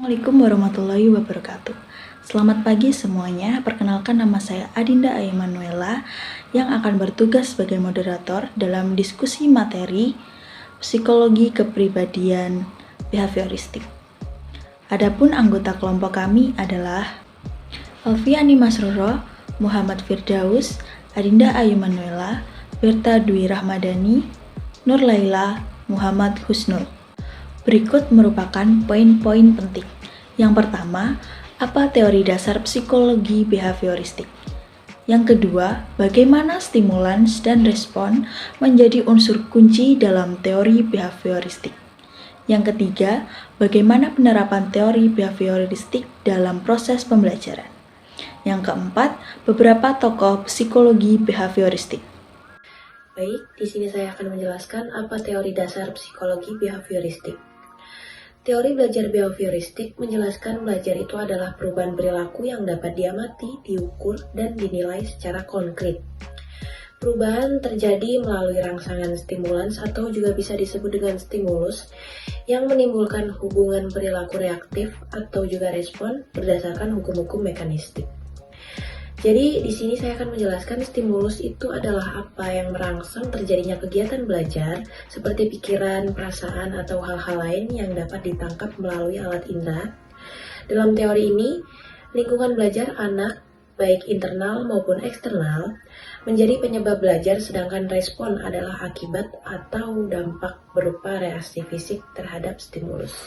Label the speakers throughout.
Speaker 1: Assalamualaikum warahmatullahi wabarakatuh. Selamat pagi semuanya. Perkenalkan, nama saya Adinda Aimanuela yang akan bertugas sebagai moderator dalam diskusi materi psikologi kepribadian behavioristik. Adapun anggota kelompok kami adalah Alfiani Masruro, Muhammad Firdaus, Adinda Aimanuela, Berta Dwi Rahmadani, Nur Laila, Muhammad Husnul. Berikut merupakan poin-poin penting. Yang pertama, apa teori dasar psikologi behavioristik? Yang kedua, bagaimana stimulans dan respon menjadi unsur kunci dalam teori behavioristik? Yang ketiga, bagaimana penerapan teori behavioristik dalam proses pembelajaran? Yang keempat, beberapa tokoh psikologi behavioristik.
Speaker 2: Baik, di sini saya akan menjelaskan apa teori dasar psikologi behavioristik. Teori belajar behavioristik menjelaskan belajar itu adalah perubahan perilaku yang dapat diamati, diukur, dan dinilai secara konkret. Perubahan terjadi melalui rangsangan stimulans atau juga bisa disebut dengan stimulus yang menimbulkan hubungan perilaku reaktif atau juga respon berdasarkan hukum-hukum mekanistik. Jadi di sini saya akan menjelaskan stimulus itu adalah apa yang merangsang terjadinya kegiatan belajar seperti pikiran, perasaan, atau hal-hal lain yang dapat ditangkap melalui alat indera. Dalam teori ini, lingkungan belajar anak, baik internal maupun eksternal, menjadi penyebab belajar, sedangkan respon adalah akibat atau dampak berupa reaksi fisik terhadap stimulus.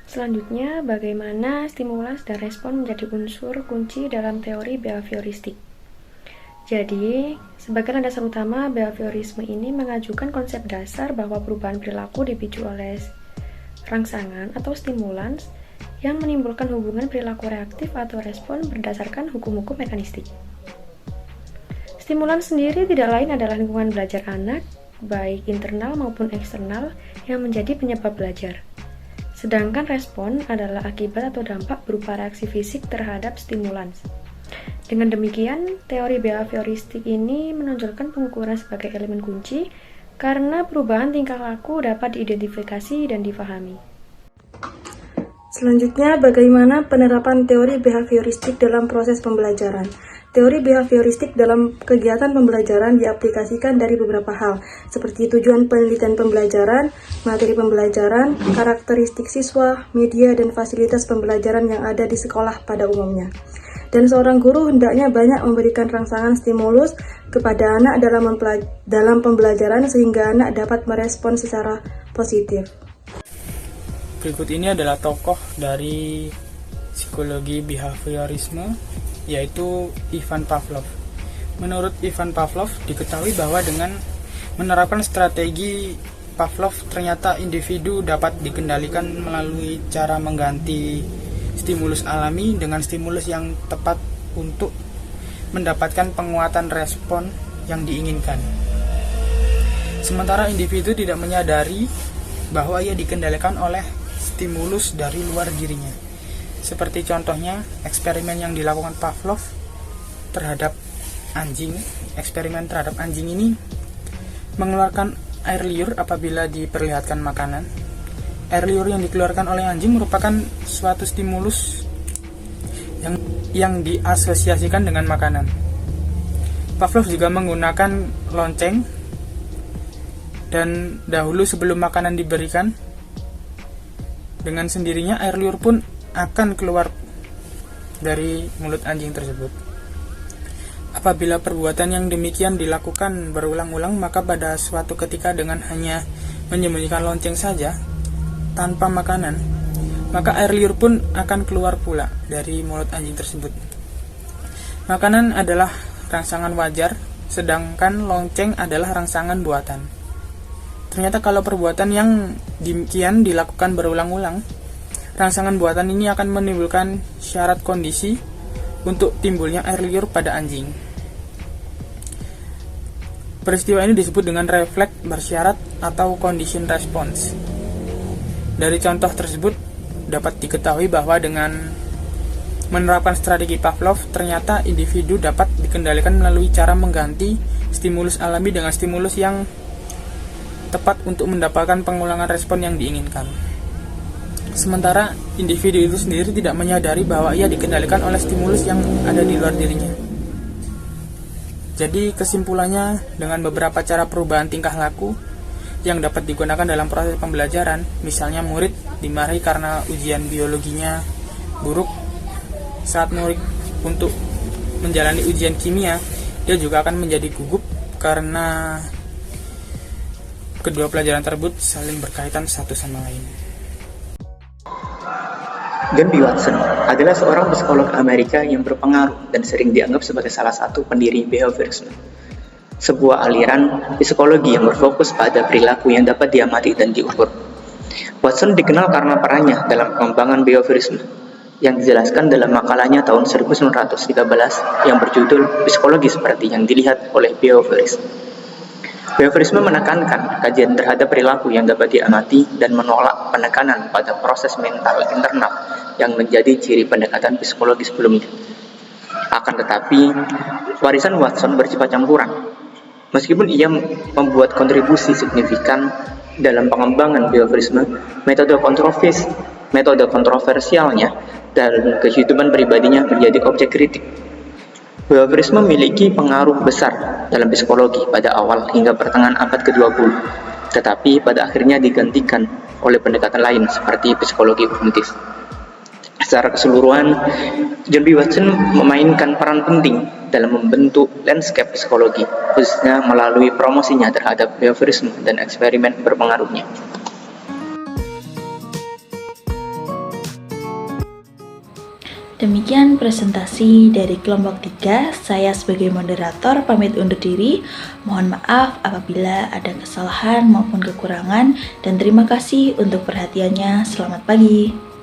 Speaker 3: Selanjutnya, bagaimana stimulans dan respon menjadi unsur kunci dalam teori behavioristik. Jadi, sebagai landasan utama, behaviorisme ini mengajukan konsep dasar bahwa perubahan perilaku dipicu oleh rangsangan atau stimulans yang menimbulkan hubungan perilaku reaktif atau respon berdasarkan hukum-hukum mekanistik. Stimulans sendiri tidak lain adalah lingkungan belajar anak, baik internal maupun eksternal, yang menjadi penyebab belajar. Sedangkan respon adalah akibat atau dampak berupa reaksi fisik terhadap stimulans. Dengan demikian, teori behavioristik ini menonjolkan pengukuran sebagai elemen kunci karena perubahan tingkah laku dapat diidentifikasi dan difahami.
Speaker 4: Selanjutnya, bagaimana penerapan teori behavioristik dalam proses pembelajaran? Teori behavioristik dalam kegiatan pembelajaran diaplikasikan dari beberapa hal, seperti tujuan penelitian pembelajaran, materi pembelajaran, karakteristik siswa, media, dan fasilitas pembelajaran yang ada di sekolah pada umumnya. Dan seorang guru hendaknya banyak memberikan rangsangan stimulus kepada anak dalam pembelajaran sehingga anak dapat merespon secara positif.
Speaker 5: Berikut ini adalah tokoh dari psikologi behaviorisme, yaitu Ivan Pavlov. Menurut Ivan Pavlov, diketahui bahwa dengan menerapkan strategi Pavlov, ternyata individu dapat dikendalikan melalui cara mengganti stimulus alami dengan stimulus yang tepat untuk mendapatkan penguatan respon yang diinginkan. Sementara individu tidak menyadari bahwa ia dikendalikan oleh stimulus dari luar dirinya. Seperti contohnya eksperimen yang dilakukan Pavlov terhadap anjing. Eksperimen terhadap anjing ini mengeluarkan air liur apabila diperlihatkan makanan. Air liur yang dikeluarkan oleh anjing merupakan suatu stimulus yang diasosiasikan dengan makanan. Pavlov juga menggunakan lonceng, dan dahulu sebelum makanan diberikan, dengan sendirinya air liur pun akan keluar dari mulut anjing tersebut. Apabila perbuatan yang demikian dilakukan berulang-ulang, maka pada suatu ketika dengan hanya menyembunyikan lonceng saja, tanpa makanan, maka air liur pun akan keluar pula dari mulut anjing tersebut. Makanan adalah rangsangan wajar, sedangkan lonceng adalah rangsangan buatan. Ternyata kalau perbuatan yang demikian dilakukan berulang-ulang, rangsangan buatan ini akan menimbulkan syarat kondisi untuk timbulnya air liur pada anjing. Peristiwa ini disebut dengan refleks bersyarat atau condition response. Dari contoh tersebut dapat diketahui bahwa dengan menerapkan strategi Pavlov, ternyata individu dapat dikendalikan melalui cara mengganti stimulus alami dengan stimulus yang tepat untuk mendapatkan pengulangan respon yang diinginkan. Sementara individu itu sendiri tidak menyadari bahwa ia dikendalikan oleh stimulus yang ada di luar dirinya. Jadi kesimpulannya, dengan beberapa cara perubahan tingkah laku yang dapat digunakan dalam proses pembelajaran, misalnya murid dimarahi karena ujian biologinya buruk, saat murid untuk menjalani ujian kimia, dia juga akan menjadi gugup karena kedua pelajaran tersebut saling berkaitan satu sama lain.
Speaker 6: John B. Watson adalah seorang psikolog Amerika yang berpengaruh dan sering dianggap sebagai salah satu pendiri behaviorisme, sebuah aliran psikologi yang berfokus pada perilaku yang dapat diamati dan diukur. Watson dikenal karena perannya dalam pengembangan behaviorisme yang dijelaskan dalam makalahnya tahun 1913 yang berjudul Psikologi Seperti yang Dilihat oleh Behavioris. Behaviorisme menekankan kajian terhadap perilaku yang dapat diamati dan menolak penekanan pada proses mental internal yang menjadi ciri pendekatan psikologi sebelumnya. Akan tetapi, warisan Watson bersifat campuran. Meskipun ia membuat kontribusi signifikan dalam pengembangan behaviorisme, metode kontroversialnya dan kehidupan pribadinya menjadi objek kritik. Behaviorisme memiliki pengaruh besar dalam psikologi pada awal hingga pertengahan abad ke-20, tetapi pada akhirnya digantikan oleh pendekatan lain seperti psikologi kognitif. Secara keseluruhan, John B. Watson memainkan peran penting dalam membentuk landscape psikologi, khususnya melalui promosinya terhadap behaviorisme dan eksperimen berpengaruhnya.
Speaker 1: Demikian presentasi dari kelompok 3. Saya sebagai moderator pamit undur diri. Mohon maaf apabila ada kesalahan maupun kekurangan, dan terima kasih untuk perhatiannya. Selamat pagi.